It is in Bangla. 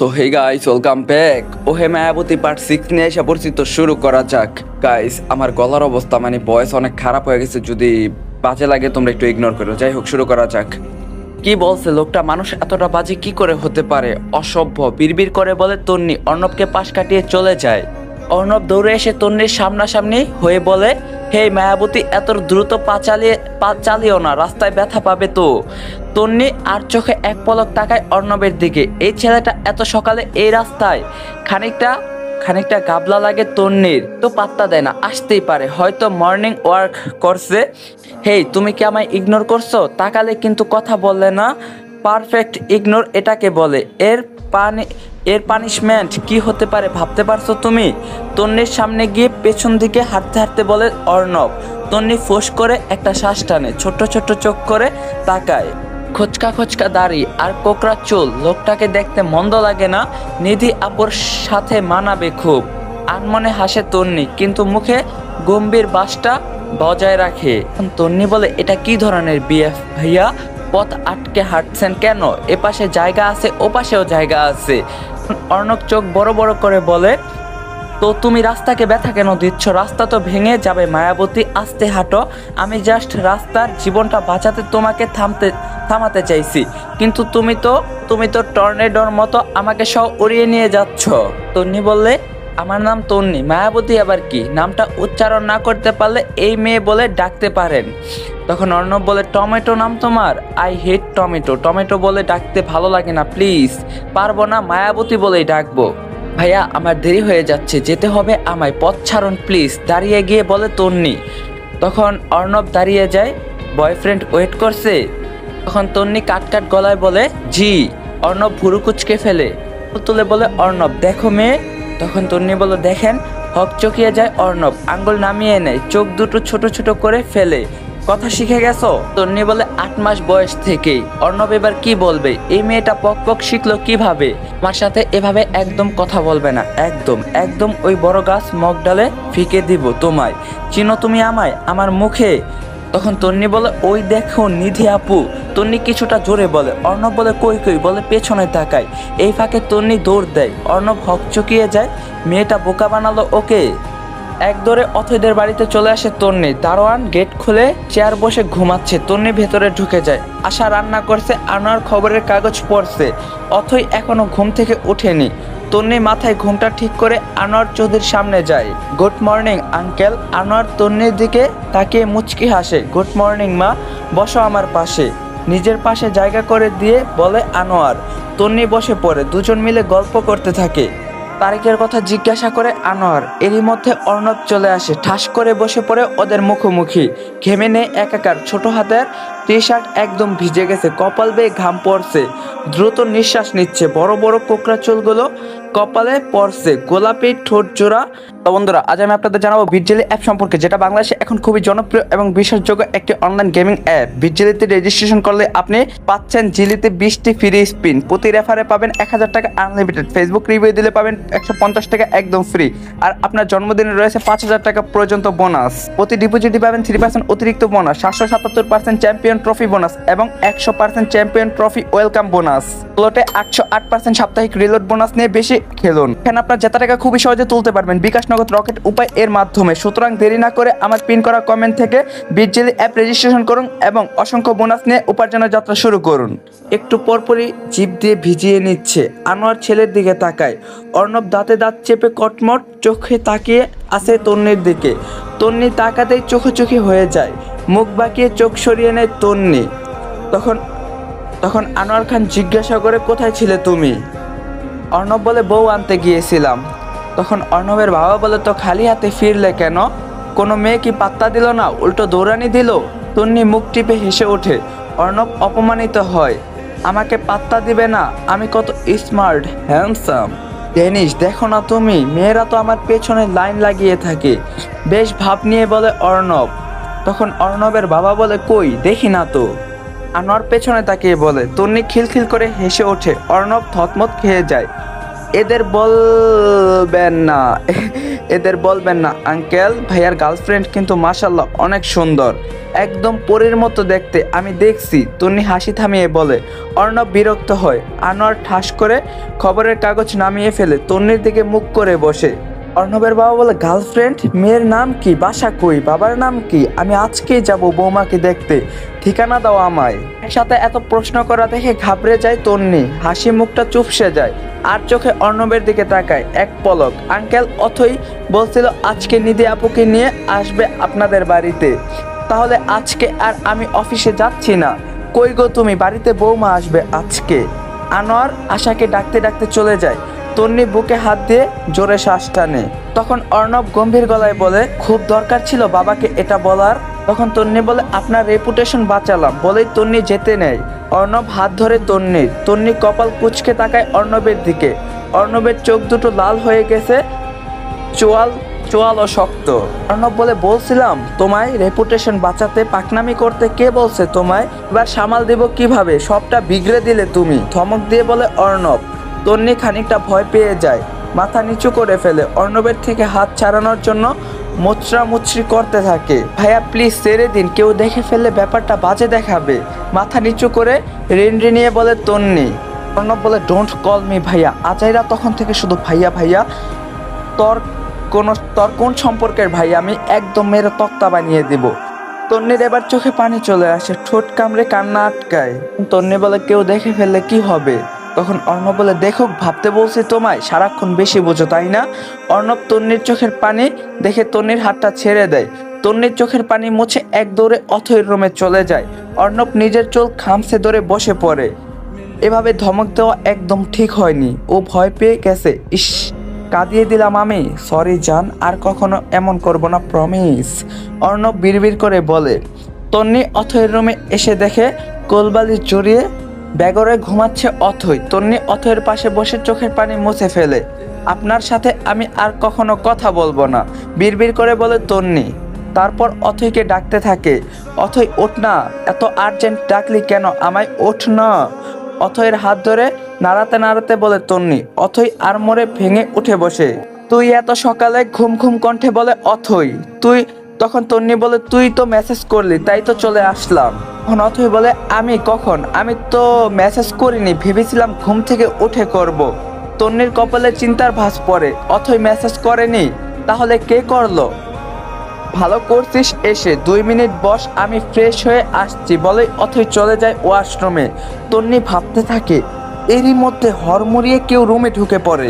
So hey guys, welcome back. ওহে মায়াবতী পার্ট 6 নিয়ে এসে পড়ছি, তো শুরু করা যাক। গাইস, আমার গলার অবস্থা মানে ভয়েস অনেক খারাপ হয়ে গেছে, যদি বাজে লাগে তোমরা একটু ইগনোর করো। যাই হোক, শুরু করা যাক। কি বলছে লোকটা? মানুষ এতটা বাজে কি করে হতে পারে? অসভ্য। বিড়বিড় করে বলে তন্নি। অর্ণবকে পাশ কাটিয়ে চলে যায়। অর্ণব দৌড়ে এসে তন্নির সামনাসামনি হয়ে বলে, হে মায়াবতী, এত দ্রুত পা চালিও না, রাস্তায় ব্যথা পাবে তো। তন্নি আর চোখে এক পলক তাকায় অর্ণবের দিকে। এই ছেলেটা এত সকালে এই রাস্তায়? খানিকটা গাবলা লাগে তন্নির, তো পাত্তা দেয় না, আসতেই পারে, হয়তো মর্নিং ওয়ার্ক করছে। হেই, তুমি কি আমায় ইগনোর করছো? তাকালে কিন্তু কথা বললে না। পারফেক্ট ইগনোর এটাকে বলে। এর পানিশমেন্ট কি হতে পারে ভাবতে পারছো তুমি? তন্নির সামনে গিয়ে পেছন দিকে হাঁটতে হাঁটতে বলে অর্ণব। তন্নি ফোঁস করে একটা শ্বাস টানে, ছোট্ট ছোট্ট চোখ করে তাকায়। খোঁচকা খোঁচকা দাড়ি আর কোকড়া চুল, লোকটাকে দেখতে মন্দ লাগে না। নিধি আপুর সাথে মানাবে খুব। আনমনে হাসে তন্নি, কিন্তু মুখে গম্ভীর বাসটা বজায় রাখে। তন্নি বলে, এটা কি ধরনের বিএফ ভাইয়া? পথ আটকে হাঁটছেন কেন? এপাশে জায়গা আছে, ওপাশেও জায়গা আছে। অর্ণব চোখ বড় বড় করে বলে, তো তুমি রাস্তাকে ব্যথা কেন দিচ্ছ? রাস্তা তো ভেঙে যাবে মায়াবতী, আস্তে হাঁটো। আমি জাস্ট রাস্তার জীবনটা বাঁচাতে তোমাকে থামাতে চাইছি, কিন্তু তুমি তো টর্নেডোর মতো আমাকে সহ উড়িয়ে নিয়ে যাচ্ছ। তন্নি বললে, আমার নাম তন্নি, মায়াবতী আবার কি? নামটা উচ্চারণ না করতে পারলে এই মেয়ে বলে ডাকতে পারেন। তখন অর্ণব বলে, টমেটো নাম তোমার? I hate tomato. টমেটো বলে ডাকতে ভালো লাগে না, প্লিজ। পারবো না, মায়াবতী বলেই ডাকবো। ভাইয়া, আমার দেরি হয়ে যাচ্ছে, যেতে হবে আমায়, পথ ছাড়ুন প্লিজ। দাঁড়িয়ে গিয়ে বলে তন্নি। তখন অর্ণব দাঁড়িয়ে যায়। বয়ফ্রেন্ড ওয়েট করছে? তখন তন্নি কাট গলায় বলে, জি। অর্ণব ভুরু কুচকে ফেলে, তুলে বলে, অর্ণব দেখো মেয়ে। তখন তন্নি বলে, দেখেন। হকচকিয়ে যায় অর্ণব, আঙ্গুল নামিয়ে নেয়, চোখ দুটো ছোট ছোট করে ফেলে। কথা শিখে গেছো? তন্নি বলে, 8 মাস বয়স থেকেই। অর্ণব এবার কি বলবে? এই মেয়েটা পক শিখলো কিভাবে? আমার সাথে এভাবে একদম কথা বলবে না, একদম ওই বড় গাছ মগডালে ফিকে দিব তোমায়। চিনো তুমি আমায়? আমার মুখে। তখন তন্নি বলে, ওই দেখো নিধি আপু। তন্নি কিছুটা জোরে বলে। অর্ণব বলে, কই বলে পেছনে তাকায়। এই ফাঁকে তন্নি দৌড় দেয়। অর্ণব হকচকিয়ে যায়, মেয়েটা বোকা বানালো ওকে। এক দৌড়ে অথৈদের বাড়িতে চলে আসে তন্নি। দারোয়ান গেট খুলে চেয়ার বসে ঘুমাচ্ছে। তন্নি ভেতরে ঢুকে যায়। আশা রান্না করছে, আনোয়ার খবরের কাগজ পড়ছে। অথৈ এখনো ঘুম থেকে ওঠেনি। তন্নি মাথায় ঘুমটা ঠিক করে আনোয়ার চৌধুরীর সামনে যায়। Good morning uncle. আনোয়ার তন্নির দিকে তাকিয়ে মুচকি হাসে। গুড মর্নিং মা, বসো আমার পাশে। নিজের পাশে জায়গা করে দিয়ে বলে আনোয়ার। তন্নি বসে পড়ে, দুজন মিলে গল্প করতে থাকে। তারিখের কথা জিজ্ঞাসা করে আনোয়ার। এরই মধ্যে অর্ণব চলে আসে, ঠাস করে বসে পড়ে ওদের মুখোমুখি। ঘেমে নেই একাকার, ছোট হাতের টি শার্ট একদম ভিজে গেছে, কপাল বেয়ে ঘাম পড়ছে। দ্রুত নিঃশ্বাস নিচ্ছে, বড় বড় কোকড়া চুলগুলো কপালে পড়ছে, গোলাপি ঠোঁট জোড়া। তো বন্ধুরা, আজ আমি আপনাদের জানাবো বিটজেলি অ্যাপ সম্পর্কে, যেটা বাংলাদেশে এখন খুবই জনপ্রিয় এবং বিশ্বাসযোগ্য একটি অনলাইন গেমিং অ্যাপ। বিটজেলিতে রেজিস্ট্রেশন করলে আপনি পাচ্ছেন জিলিতে 20টি ফ্রি স্পিন, প্রতি রেফারে পাবেন 1000 টাকা আনলিমিটেড, ফেসবুক রিভিউ দিলে পাবেন 150 টাকা একদম ফ্রি, আর আপনার জন্মদিনে রয়েছে 5000 টাকা পর্যন্ত বোনাস। প্রতি ডিপোজিটে পাবেন 3% অতিরিক্ত বোনাস, 777% চ্যাম্পিয়ন ট্রফি বোনাস এবং 100% চ্যাম্পিয়ন ট্রফি ওয়েলকাম বোনাস। প্লটে 808% সাপ্তাহিক রিলোড বোনাস নিয়ে বেশি খেলুন। এখানে আপনার জেতা টাকা খুবই সহজে তুলতে পারবেন বিকাশ নগদ রকেট উপায় এর মাধ্যমে। সুতরাং দেরি না করে আমার পিন করা কমেন্ট থেকে বিটজেলি অ্যাপ রেজিস্ট্রেশন করুন এবং অসংখ্য বোনাস নিয়ে উপার্জনের যাত্রা শুরু করুন। একটু পরপরই জিভ দিয়ে ভিজিয়ে নিচ্ছে। আনোয়ার ছেলের দিকে তাকায়। অর্ণব দাঁতে দাঁত চেপে কটমট চোখে তাকিয়ে আছে তন্নির দিকে। তন্নি তাকাতেই চোখোচোখি হয়ে যায়, মুখ বাঁকিয়ে চোখ সরিয়ে নেয় তন্নি। তখন আনোয়ার খান জিজ্ঞাসা করে, কোথায় ছিলে তুমি? অর্ণব বলে, বউ আনতে গিয়েছিলাম। তখন অর্ণবের বাবা বলে, তো খালি হাতে ফিরলে কেন? কোনো মেয়ে কি পাত্তা দিল না, উল্টো দৌড়ানি দিল? তন্নি মুখ টিপে হেসে ওঠে। অর্ণব অপমানিত হয়। আমাকে পাত্তা দিবে না? আমি কত স্মার্ট, হ্যান্ডসাম। ডেনিস দেখো না তুমি, মেয়েরা তো আমার পেছনে লাইন লাগিয়ে থাকে। বেশ ভাব নিয়ে বলে অর্ণব। তখন অর্ণবের বাবা বলে, কই দেখি না তো। আনোয়ার পেছনে তাকিয়ে বলে। তন্নি খিলখিল করে হেসে ওঠে। অর্ণব থতমত খেয়ে যায়। এদের বলবেন না, এদের বলবেন না আঙ্কেল, ভাইয়ার গার্লফ্রেন্ড কিন্তু মাশাল্লাহ অনেক সুন্দর, একদম পরীর মতো দেখতে, আমি দেখছি। তন্নি হাসি থামিয়ে বলে। অর্ণব বিরক্ত হয়। আনোয়ার ঠাস করে খবরের কাগজ নামিয়ে ফেলে, তন্নির দিকে মুখ করে বসে। অর্ণবের বাবা বলে, গার্লফ্রেন্ড? মেয়ের নাম কি, বাসা কই, বাবার নাম কি? আমি আজকেই যাব বৌমাকে দেখতে, ঠিকানা দাও আমায়। একসাথে এত প্রশ্ন করা দেখে ঘাবড়ে যায় তন্নি, হাসি মুখটা চুপসে যায়, আর চোখে অর্ণবের দিকে তাকায় এক পলক। আঙ্কেল, অথই বলছিল আজকে নিধি আপুকে নিয়ে আসবে আপনাদের বাড়িতে, তাহলে আজকে আর আমি অফিসে যাচ্ছি না। কই গো তুমি, বাড়িতে বৌমা আসবে আজকে। আনোয়ার আশাকে ডাকতে ডাকতে চলে যায়। তন্নি বুকে হাত দিয়ে জোরে শ্বাস টানে। তখন অর্ণব গম্ভীর গলায় বলে, খুব দরকার ছিল বাবাকে এটা বলার। তখন তন্নি বলে, আপনার রেপুটেশন বাঁচালাম বলেই তন্নি যেতে নেয়। অর্ণব হাত ধরে তন্নির। তন্নি কপাল কুঁচকে তাকায় অর্ণবের দিকে। অর্ণবের চোখ দুটো লাল হয়ে গেছে, চোয়াল ও শক্ত। অর্ণব বলে, বলছিলাম তোমায় রেপুটেশন বাঁচাতে, পাকনামি করতে কে বলছে তোমায়? এবার সামাল দেব কিভাবে, সবটা বিগড়ে দিলে তুমি। ধমক দিয়ে বলে অর্ণব। তন্নি খানিকটা ভয় পেয়ে যায়, মাথা নিচু করে ফেলে। অর্ণবের থেকে হাত ছাড়ানোর জন্য মুচড়ি করতে থাকে। ভাইয়া প্লিজ ছেড়ে দিন, কেউ দেখে ফেললে ব্যাপারটা বাজে দেখাবে। মাথা নিচু করে রিনিয়ে বলে তন্নি। অর্ণব বলে, ডোন্ট কল মি ভাইয়া। আজাইরা তখন থেকে শুধু ভাইয়া ভাইয়া। তোর কোন সম্পর্কের ভাই? আমি একদম মেরে তক্তা বানিয়ে দিব। তন্নির এবার চোখে পানি চলে আসে, ঠোঁট কামড়ে কান্না আটকায়। তন্নি বলে, কেউ দেখে ফেললে কি হবে? তখন অর্ণব বলে, দেখুক, ভাবতে বলছি তোমায়, সারাক্ষণ বেশি বোঝো তাই না? অর্ণব তন্নির চোখের পানি দেখে তন্নির হাতটা ছেড়ে দেয়। তন্নির চোখের পানি মুছে এক দৌড়ে অথৈর রুমে চলে যায়। অর্ণব নিজের চুল খামছে ধরে বসে পড়ে। এভাবে ধমক দেওয়া একদম ঠিক হয়নি। ও ভয় পেয়ে গেছে। ইস, কাঁদিয়ে দিলাম আমি। সরি জান, আর কখনো এমন করব না, প্রমিস। অর্ণব বিড়বিড় করে বলে। তন্নি অথৈর রুমে এসে দেখে কোলবালিশ জড়িয়ে ব্যাগরে ঘুমাচ্ছে অথৈ। তন্নি অথৈর পাশে বসে চোখের পানি মুছে ফেলে। আপনার সাথে আমি আর কখনো কথা বলবো না, বিড়বিড় করে বলে তন্নি। তারপর অথৈকে ডাকতে থাকে। অথৈ, ওঠ না, এত আর্জেন্ট ডাকলি কেন আমায়? ওঠ না। অথৈয়ের হাত ধরে নাড়াতে নাড়াতে বলে তন্নি। অথৈ আড়মোড়ে ভেঙে উঠে বসে। তুই এত সকালে? ঘুম ঘুম কণ্ঠে বলে অথৈ। তুই? তখন তন্নি বলে, তুই তো মেসেজ করলি তাই তো চলে আসলাম। তখন অথৈ বলে, আমি কখন? আমি তো মেসেজ করিনি, ভেবেছিলাম ঘুম থেকে উঠে করব। তন্নির কপালে চিন্তার ভাঁজ পড়ে। অথৈ মেসেজ করেনি, তাহলে কে করলো? ভালো করছিস এসে, 2 মিনিট বস, আমি ফ্রেশ হয়ে আসছি বলেই অথৈ চলে যায় ওয়াশরুমে। তন্নি ভাবতে থাকে, এরই মধ্যে হড়মড়িয়ে কেউ রুমে ঢুকে পড়ে।